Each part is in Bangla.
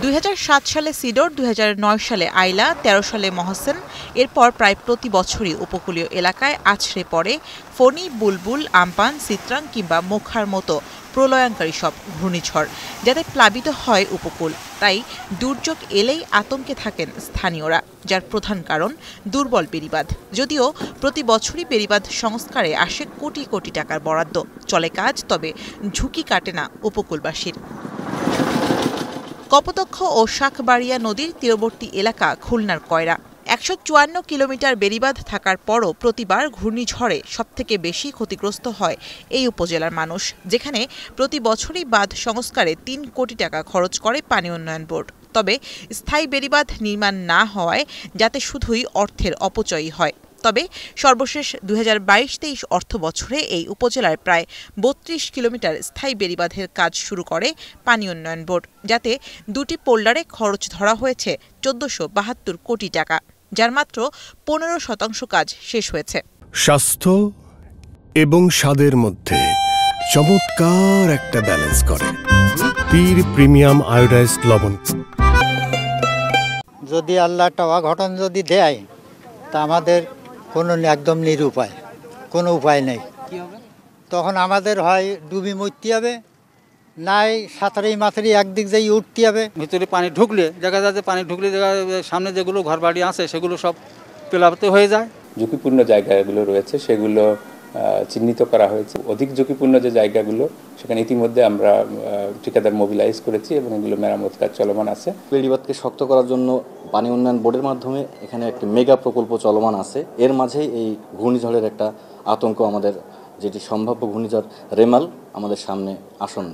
2007 সালে সিডর, 2009 সালে আইলা, 13 সালে মহসেন। এরপর প্রায় প্রতি বছরই উপকূলীয় এলাকায় আছড়ে পড়ে ফণী, বুলবুল, আমপান, চিত্রাং কিংবা মোখার মতো প্রলয়ঙ্কারী সব ঘূর্ণিঝড়, যাতে প্লাবিত হয় উপকূল। তাই দুর্যোগ এলেই আতঙ্কে থাকেন স্থানীয়রা, যার প্রধান কারণ দুর্বল বেড়িবাঁধ। যদিও প্রতি বছরই বেড়িবাঁধ সংস্কারে আসে কোটি কোটি টাকার বরাদ্দ, চলে কাজ, তবে ঝুঁকি কাটে না উপকূলবাসীর। কপোতাক্ষ ও শাঁখবাড়িয়া নদীর তীরবর্তী এলাকা খুলনার কয়রা। 154 কিলোমিটার বেড়িবাঁধ থাকার পরও প্রতিবার ঘূর্ণিঝড়ে সবথেকে বেশি ক্ষতিগ্রস্ত হয় এই উপজেলার মানুষ, যেখানে প্রতি বছরই বাঁধ সংস্কারে 3 কোটি টাকা খরচ করে পানি উন্নয়ন বোর্ড। তবে স্থায়ী বেড়িবাঁধ নির্মাণ না হওয়ায় যাতে শুধুই অর্থের অপচয়ই হয়। তবে সর্বশেষ 2022-23 অর্থ বছরে এই উপজেলার প্রায় 32 কিলোমিটার স্থায়ী বেড়িবাঁধের কাজ শুরু করে পানি উন্নয়ন বোর্ড, যাতে 2টি পোল্ডারে খরচ ধরা হয়েছে 1472 কোটি টাকা, যার মাত্র 15% কাজ শেষ হয়েছে। স্বাস্থ্য এবং স্বাদের মধ্যে চমৎকার একটা ব্যালেন্স করে পীর প্রিমিয়াম আয়োডাইজড লবণ। যদি আল্লাহ একটা অঘটন যদি দেয় তা আমাদের কোনো একদম নিরুপায়, কোনো উপায় নেই। তখন আমাদের হয় ডুবি মরতে হবে, নাই সাঁতারেই মাথারি একদিক যাই উঠতে হবে। ভিতরে পানি ঢুকলে দেখা যায় যে পানি ঢুকলে সামনে যেগুলো ঘরবাড়ি আছে সেগুলো সব প্লাবিত হয়ে যায়। ঝুঁকিপূর্ণ জায়গাগুলো রয়েছে সেগুলো চিহ্নিত করা হয়েছে। অধিক ঝুঁকিপূর্ণ যে জায়গাগুলো সেখানে ইতিমধ্যে আমরা ঠিকাদার মোবিলাইজ করেছি এবং এগুলো মেরামত কাজ চলমান আছে। বেড়িবাঁধকে শক্ত করার জন্য পানি উন্নয়ন বোর্ডের মাধ্যমে এখানে একটি মেগা প্রকল্প চলমান আছে। এর মাঝেই এই ঘূর্ণিঝড়ের একটা আতঙ্ক, আমাদের যেটি সম্ভাব্য ঘূর্ণিঝড় রেমাল আমাদের সামনে আসন্ন।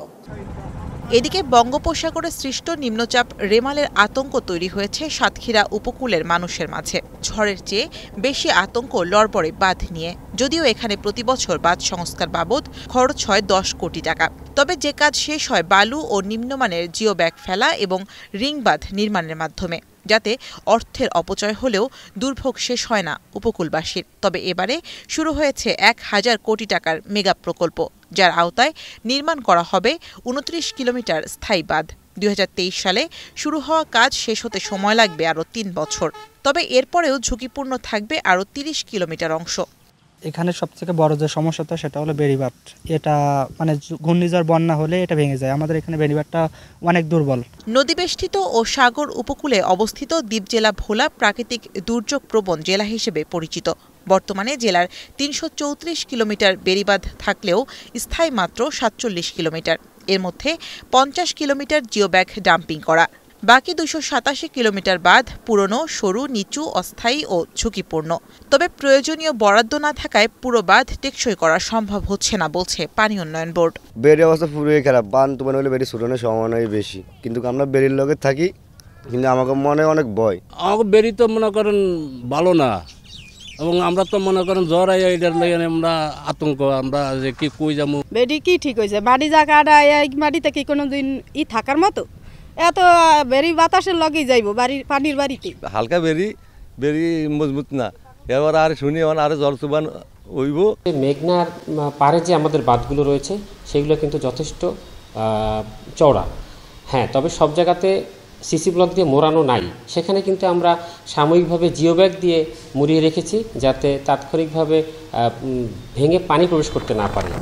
এদিকে বঙ্গোপসাগরে সৃষ্ট নিম্নচাপ রেমালের আতঙ্ক তৈরি হয়েছে সাতক্ষীরা উপকূলের মানুষের মাঝে। ঝড়ের চেয়ে বেশি আতঙ্ক লড়বড়ে বাঁধ নিয়ে, যদিও এখানে প্রতি বছর বাঁধ সংস্কার বাবদ খরচ হয় 10 কোটি টাকা। তবে যে কাজ শেষ হয় বালু ও নিম্নমানের জিও ব্যাগ ফেলা এবং রিং বাঁধ নির্মাণের মাধ্যমে, যাতে অর্থের অপচয় হলেও দুর্ভোগ শেষ হয় না উপকূলবাসীর। তবে এবারে শুরু হয়েছে 1000 কোটি টাকার মেগা প্রকল্প, যার আওতায় নির্মাণ করা হবে 29 কিলোমিটার স্থায়ী বাঁধ। 2023 সালে শুরু হওয়া কাজ শেষ হতে সময় লাগবে আরও 3 বছর। তবে এরপরেও ঝুঁকিপূর্ণ থাকবে আরও 30 কিলোমিটার অংশ। এখানে সবথেকে বড় যে সমস্যাটা সেটা হলো বেড়িবাঁধ। এটা মানে ঘূর্ণিঝড় বন্যা হলে এটা ভেঙে যায়। আমাদের এখানে বেড়িবাঁধটা অনেক দুর্বল। নদীবেষ্টিত ও সাগর উপকূলে অবস্থিত দ্বীপ জেলা ভোলা প্রাকৃতিক দুর্যোগ প্রবণ জেলা হিসেবে পরিচিত। বর্তমানে জেলার 334 কিলোমিটার বেড়িবাঁধ থাকলেও স্থায়ী মাত্র 47 কিলোমিটার। এর মধ্যে 50 কিলোমিটার জিওব্যাগ ডাম্পিং করা। বাকি 287 কিলোমিটার বাঁধ পুরনো, সরু, নিচু, অস্থায়ী ও ঝুঁকিপূর্ণ। তবে প্রয়োজনীয় বরাদ্দ না থাকায় পুরো বাঁধ টেকসই করা সম্ভব হচ্ছে না বলছে পানি উন্নয়ন বোর্ড। বেড়ির অবস্থা পুরোই খারাপ। বান তোমার হলে বেড়ি ছুটানোর সম্ভাবনাই বেশি, কিন্তু আমরা বেড়ির লগে থাকি, কিন্তু আমাকে মনে অনেক ভয়। আমাকে বেড়ি তো মনে করেন ভালো না, এবং আমরা তো মনে করেন জ্বর এটার লাগে আমরা আতঙ্ক, আমরা যে কি কই যাবো। বেড়ি কি ঠিক হয়েছে? বাড়ি জায়গাটা এই মাটিতে কি কোনোদিন থাকার মতো? এত বেড়ি বাতাসের লগেই যাইব বাড়ির পানির বাড়িতে। হালকা বেড়ি মজবুত না, এবার আর শুনি আর জল সুবান হইব। মেঘনার পারে যে আমাদের বাঁধগুলো রয়েছে সেগুলো কিন্তু যথেষ্ট চওড়া। হ্যাঁ, তবে সব জায়গাতে সিসি ব্লক দিয়ে মোড়ানো নাই। সেখানে কিন্তু আমরা সাময়িকভাবে জিও ব্যাগ দিয়ে মুড়িয়ে রেখেছি, যাতে তাৎক্ষণিকভাবে ভেঙে পানি প্রবেশ করতে না পারে।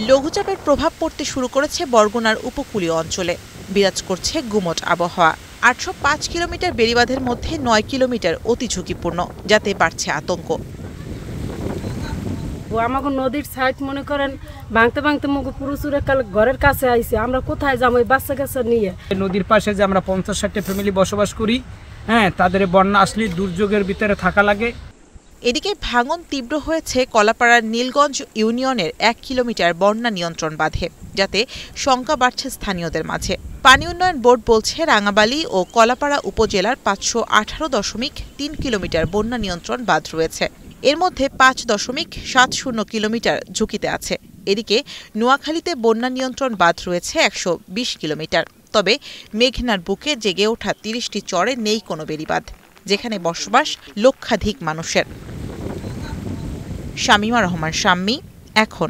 লঘুচাপের প্রভাব পড়তে শুরু করেছে বরগুনার উপকূলীয় অঞ্চলে। বিরাজ করছে গুমট আবহাওয়া। 805 কিলোমিটার বেড়িবাঁধের মধ্যে 9 কিলোমিটার অতি ঝুঁকিপূর্ণ, যাতে বাড়ছে আতঙ্ক। আমাকে নদীর সাইড মনে করেন ভাঙতে ভাঙতে মুখ পুরো চুরে ঘরের কাছে আইছে, আমরা কোথায় যাবো এই বাচ্চা কাচ্চা নিয়ে? নদীর পাশে যে আমরা 50-60টা ফ্যামিলি বসবাস করি, হ্যাঁ, তাদের বন্যা আসলে দুর্যোগের ভিতরে থাকা লাগে। এদিকে ভাঙন তীব্র হয়েছে কলাপাড়ার নীলগঞ্জ ইউনিয়নের 1 কিলোমিটার বন্যা নিয়ন্ত্রণ বাঁধে, যাতে শঙ্কা বাড়ছে স্থানীয়দের মাঝে। পানি উন্নয়ন বোর্ড বলছে রাঙাবালি ও কলাপাড়া উপজেলার 518.3 কিলোমিটার বন্যা নিয়ন্ত্রণ বাঁধ রয়েছে। এর মধ্যে 5.70 কিলোমিটার ঝুঁকিতে আছে। এদিকে নোয়াখালীতে বন্যা নিয়ন্ত্রণ বাঁধ রয়েছে 120 কিলোমিটার। তবে মেঘনার বুকে জেগে ওঠা 30টি চরে নেই কোনো বেড়িবাঁধ, যেখানে বসবাস লক্ষাধিক মানুষের। শামীমা রহমান শাম্মী, এখন।